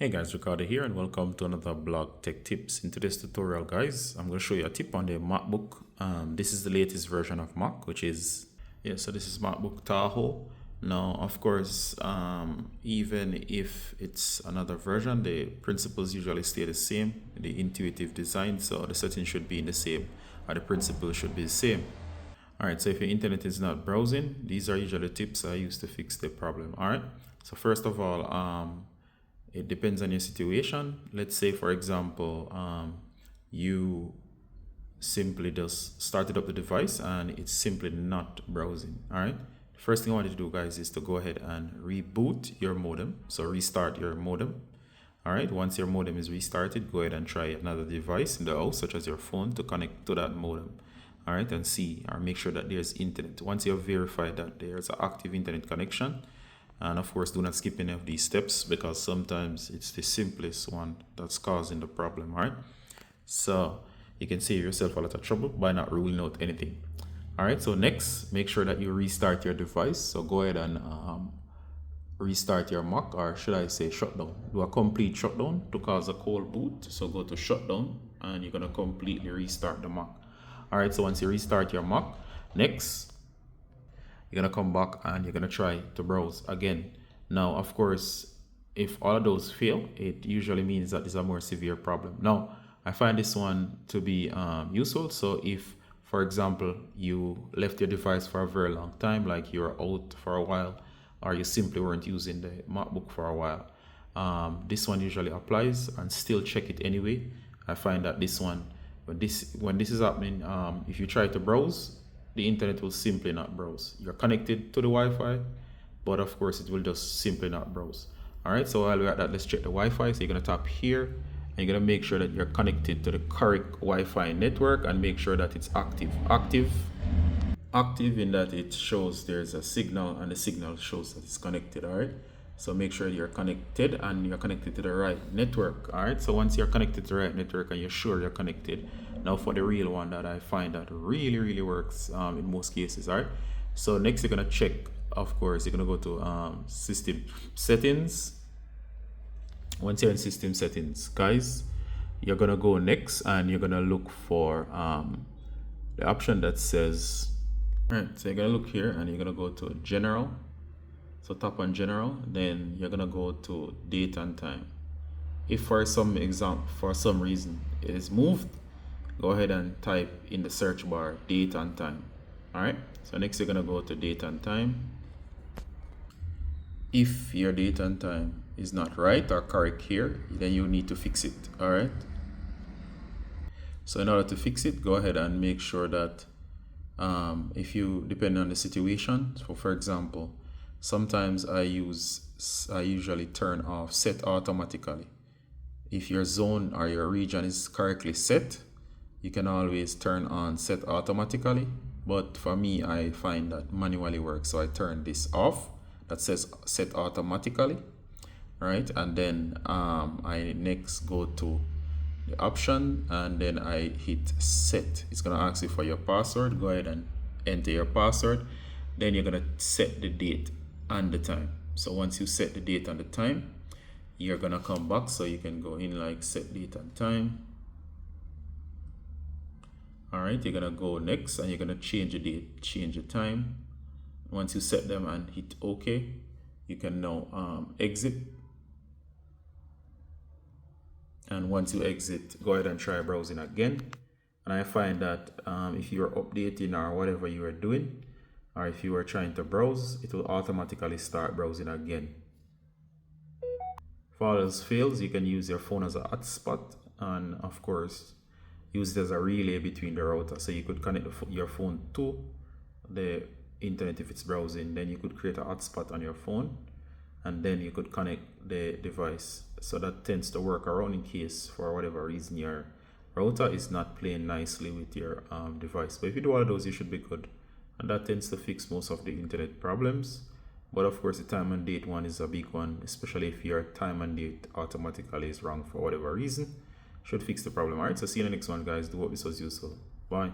Hey guys, Ricardo here and welcome to another blog tech tips. In today's tutorial guys, I'm going to show you a tip on the MacBook. This is the latest version of Mac, which is, so this is MacBook Tahoe. Now, of course, even if it's another version, the principles usually stay the same, the intuitive design, so the settings should be the same, or the principles should be the same. Alright, so if your internet is not browsing, these are usually tips I use to fix the problem. Alright, so first of all, it depends on your situation. Let's say, for example, you simply just started up the device and it's simply not browsing. All right. First thing I want you to do, guys, is to go ahead and reboot your modem. So restart your modem. All right. Once your modem is restarted, go ahead and try another device in the house, such as your phone, to connect to that modem. All right, and see or make sure that there's internet. Once you have verified that there's an active internet connection. And of course, do not skip any of these steps because sometimes it's the simplest one that's causing the problem, all right? So you can save yourself a lot of trouble by not ruling out anything. All right, so next, make sure that you restart your device. So go ahead and restart your Mac, or should I say shutdown. Do a complete shutdown to cause a cold boot. So go to shutdown and you're gonna completely restart the Mac. All right, so once you restart your Mac, next, you're gonna come back and you're gonna try to browse again. Now, of course, if all of those fail, it usually means that it's a more severe problem. Now, I find this one to be useful. So if, for example, you left your device for a very long time, like you were out for a while, or you simply weren't using the MacBook for a while, this one usually applies, and still check it anyway. I find that this one, when this is happening, if you try to browse, the internet will simply not browse. You're connected to the Wi-Fi, but of course it will just simply not browse. All right, so while we're at that, let's check the Wi-Fi. So you're gonna tap here and you're gonna make sure that you're connected to the correct Wi-Fi network and make sure that it's active in that it shows there's a signal and the signal shows that it's connected. All right, so make sure you're connected and you're connected to the right network. All right, so once you're connected to the right network and you're sure you're connected, now for the real one that I find that really works in most cases. All right, so next you're gonna check, of course, you're gonna go to system settings. Once you're in system settings, guys, you're gonna go next and you're gonna look for the option that says, all right, so you're gonna look here and you're gonna go to general. So tap on general, then you're gonna go to date and time. If for some reason it is moved, go ahead and type in the search bar date and time. All right, so next you're gonna go to date and time. If your date and time is not right or correct here, then you need to fix it. All right, so in order to fix it, go ahead and make sure that if you, depending on the situation, so for example, sometimes I usually turn off set automatically. If your zone or your region is correctly set, you can always turn on set automatically, but for me, I find that manually works. So I turn this off, that says set automatically, right? And then I next go to the option and then I hit set. It's gonna ask you for your password. Go ahead and enter your password. Then you're gonna set the date and the time. So once you set the date and the time, you're gonna come back, so you can go in like set date and time. All right, you're gonna go next and you're gonna change the date, change the time. Once you set them and hit OK, you can now exit. And once you exit, go ahead and try browsing again. And I find that if you're updating or whatever you are doing, or if you are trying to browse, it will automatically start browsing again. If all else fails, you can use your phone as a hotspot, and of course, use it as a relay between the router. So you could connect your phone to the internet if it's browsing. Then you could create a hotspot on your phone, and then you could connect the device. So that tends to work around in case for whatever reason your router is not playing nicely with your device. But if you do all of those, you should be good. And that tends to fix most of the internet problems. But of course, the time and date one is a big one, especially if your time and date automatically is wrong for whatever reason. Should fix the problem. All right, so see you in the next one, guys. Do hope this was useful. Bye.